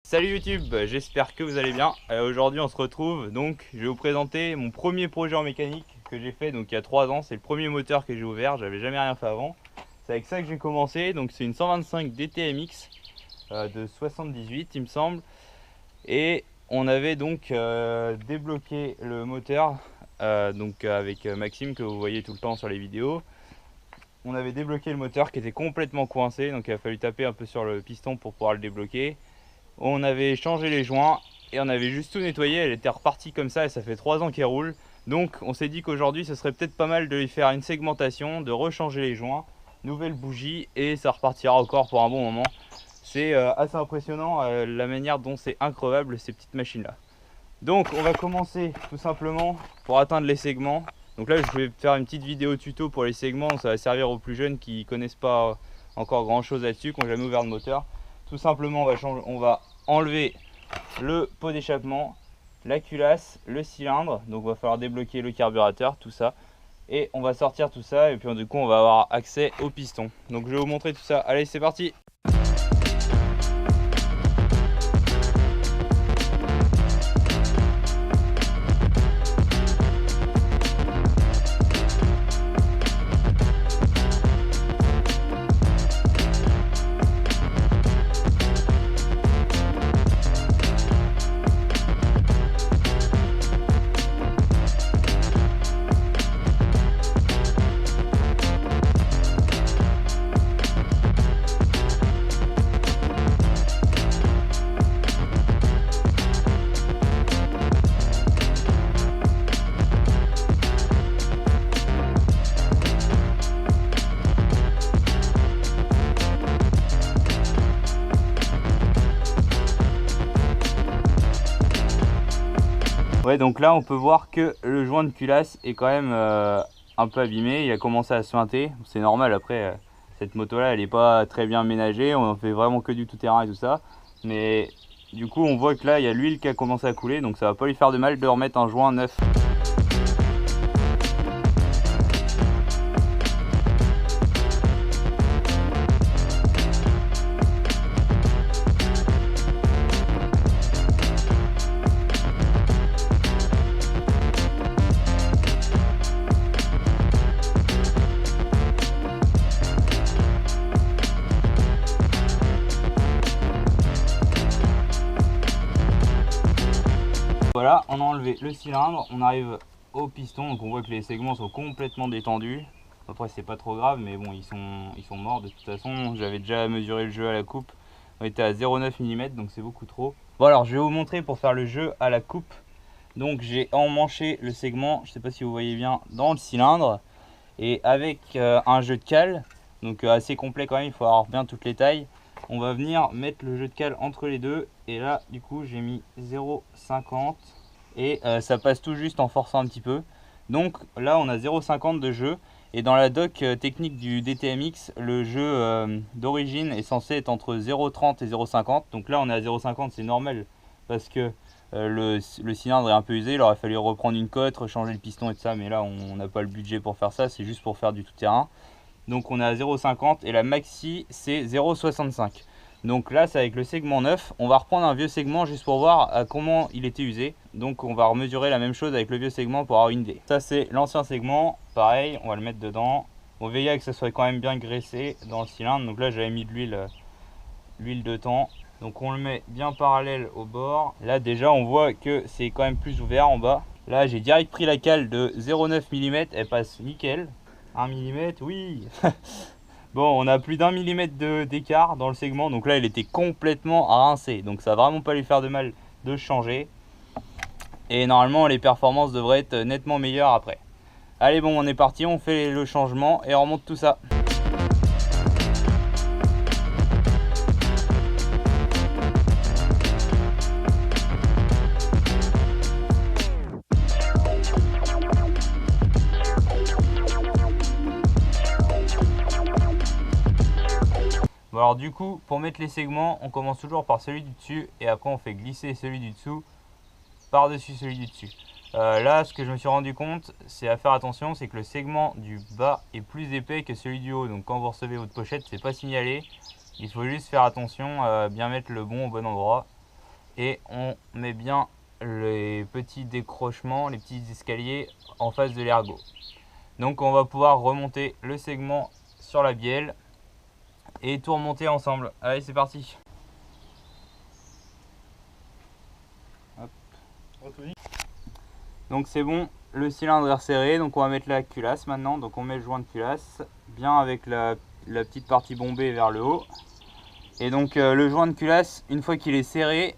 Salut YouTube, j'espère que vous allez bien. Aujourd'hui on se retrouve, donc je vais vous présenter mon premier projet en mécanique que j'ai fait donc il y a 3 ans. C'est le premier moteur que j'ai ouvert, j'avais jamais rien fait avant. C'est avec ça que j'ai commencé, donc c'est une 125 DTMX de 78 il me semble. Et on avait donc débloqué le moteur avec Maxime que vous voyez tout le temps sur les vidéos. On avait débloqué le moteur qui était complètement coincé, donc il a fallu taper un peu sur le piston pour pouvoir le débloquer. On avait changé les joints et on avait juste tout nettoyé, elle était repartie comme ça et ça fait 3 ans qu'elle roule. Donc on s'est dit qu'aujourd'hui ce serait peut-être pas mal de lui faire une segmentation, de rechanger les joints, nouvelle bougie et ça repartira encore pour un bon moment. C'est assez impressionnant la manière dont c'est increvable ces petites machines là. Donc on va commencer tout simplement pour atteindre les segments. Donc là je vais faire une petite vidéo tuto pour les segments, ça va servir aux plus jeunes qui connaissent pas encore grand chose là-dessus, qui n'ont jamais ouvert de moteur. Tout simplement on va enlever le pot d'échappement, la culasse, le cylindre, donc il va falloir débloquer le carburateur, tout ça. Et on va sortir tout ça et puis du coup on va avoir accès au piston. Donc je vais vous montrer tout ça, allez c'est parti. Ouais, donc là on peut voir que le joint de culasse est quand même un peu abîmé, il a commencé à suinter, c'est normal. Après cette moto là elle est pas très bien ménagée, on en fait vraiment que du tout terrain et tout ça, mais du coup on voit que là il y a l'huile qui a commencé à couler, donc ça va pas lui faire de mal de remettre un joint neuf. Voilà, on a enlevé le cylindre, on arrive au piston, donc on voit que les segments sont complètement détendus. Après c'est pas trop grave, mais bon ils sont morts de toute façon. J'avais déjà mesuré le jeu à la coupe, on était à 0,9 mm, donc c'est beaucoup trop. Bon alors je vais vous montrer pour faire le jeu à la coupe. Donc j'ai emmanché le segment, je sais pas si vous voyez bien, dans le cylindre. Et avec un jeu de cale, donc assez complet quand même, il faut avoir bien toutes les tailles. On va venir mettre le jeu de cale entre les deux. Et là du coup j'ai mis 0,50 et ça passe tout juste en forçant un petit peu. Donc là on a 0,50 de jeu. Et dans la doc technique du DTMX, le jeu d'origine est censé être entre 0,30 et 0,50. Donc là on est à 0,50, c'est normal parce que le cylindre est un peu usé, il aurait fallu reprendre une cote, rechanger le piston et tout ça, mais là on n'a pas le budget pour faire ça, c'est juste pour faire du tout terrain. Donc on est à 0,50 et la maxi c'est 0,65. Donc là c'est avec le segment neuf, on va reprendre un vieux segment juste pour voir à comment il était usé. Donc on va remesurer la même chose avec le vieux segment pour avoir une idée. Ça c'est l'ancien segment, pareil, on va le mettre dedans. On va veiller à que ça soit quand même bien graissé dans le cylindre. Donc là j'avais mis de l'huile de temps. Donc on le met bien parallèle au bord. Là déjà on voit que c'est quand même plus ouvert en bas. Là j'ai direct pris la cale de 0,9 mm, elle passe nickel. 1 mm, oui. Bon, on a plus d'1 mm d'écart dans le segment, donc là il était complètement rincé, donc ça va vraiment pas lui faire de mal de changer. Et normalement les performances devraient être nettement meilleures après. Allez bon, on est parti, on fait le changement et on remonte tout ça. Bon alors du coup, pour mettre les segments, on commence toujours par celui du dessus et après on fait glisser celui du dessous par-dessus celui du dessus. Là, ce que je me suis rendu compte, c'est à faire attention, c'est que le segment du bas est plus épais que celui du haut. Donc quand vous recevez votre pochette, c'est pas signalé. Il faut juste faire attention à bien mettre le bon au bon endroit. et on met bien les petits décrochements, les petits escaliers en face de l'ergot. Donc on va pouvoir remonter le segment sur la bielle et tout remonter ensemble. Allez, c'est parti. Hop. Donc c'est bon, le cylindre est resserré, donc on va mettre la culasse maintenant. Donc on met le joint de culasse bien avec la petite partie bombée vers le haut. Et donc le joint de culasse, une fois qu'il est serré,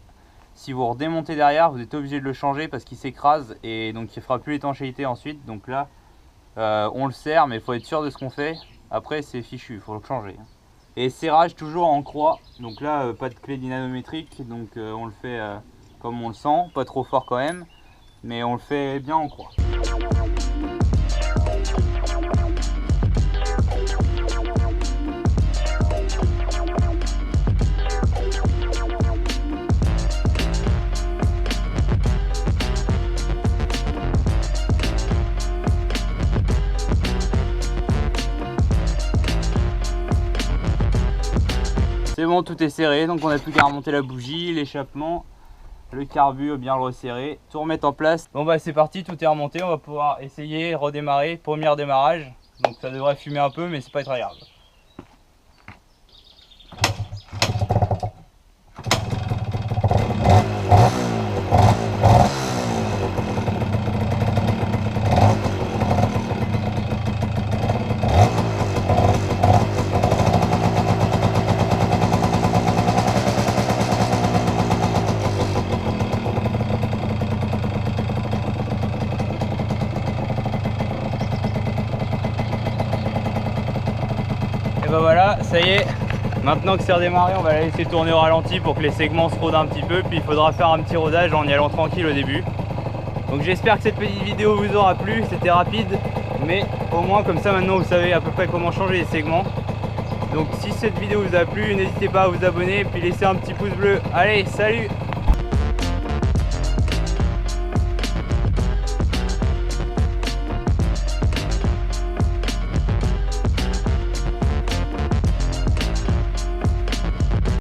si vous redémontez derrière, vous êtes obligé de le changer parce qu'il s'écrase et donc il ne fera plus l'étanchéité ensuite. Donc là, on le serre, mais il faut être sûr de ce qu'on fait. Après, c'est fichu, il faut le changer. Et serrage toujours en croix. Donc là, pas de clé dynamométrique, donc on le fait comme on le sent, pas trop fort quand même, mais on le fait bien en croix. C'est bon, tout est serré, donc on n'a plus qu'à remonter la bougie, l'échappement, le carbu, bien le resserrer, tout remettre en place. Bon bah c'est parti, tout est remonté, on va pouvoir essayer, redémarrer, premier redémarrage. Donc ça devrait fumer un peu, mais c'est pas très grave. Et bah voilà, ça y est, maintenant que c'est redémarré, on va la laisser tourner au ralenti pour que les segments se rodent un petit peu, puis il faudra faire un petit rodage en y allant tranquille au début. Donc j'espère que cette petite vidéo vous aura plu, c'était rapide, mais au moins comme ça maintenant vous savez à peu près comment changer les segments. Donc si cette vidéo vous a plu, n'hésitez pas à vous abonner et puis laisser un petit pouce bleu. Allez, salut!